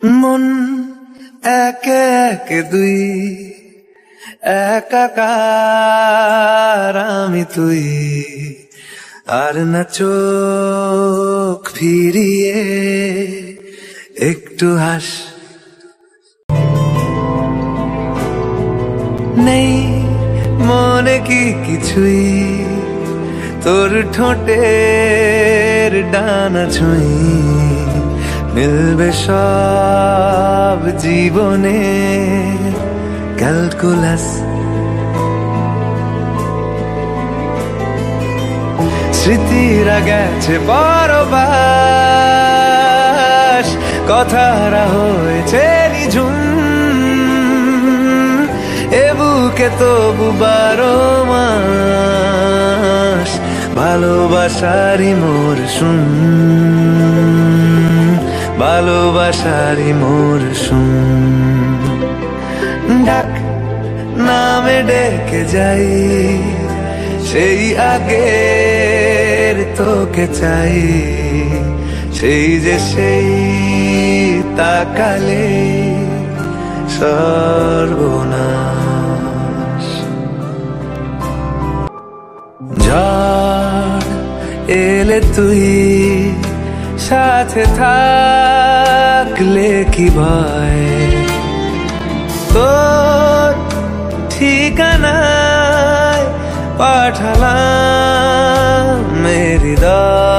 মন একে একে দুই, একাকার আমি তুই, আর না চোখ ফিরিয়ে একটু হাস। নেই মনে কি কিছুই, তোর ঠোঁটের ডানা ছুঁই, মিলবে সব জীবনে ক্যালকুলাস। স্মৃতিরা গেছে পরবাস, কথারা হয়েছে নিঝুম, এ বুকে তবু 12 মাস ভালোবাসারই মরশুম, ভালোবাসারই মরশুম। ডাক নামে ডেকে যাই, সেই আগের তোকে চাই, সেই যে সেই তাকালে সর্বনাশ। ঝড় এলে তুই সাথে থাকলে কি ভয়, তোর ঠিকানায় পাঠালাম হৃদয়।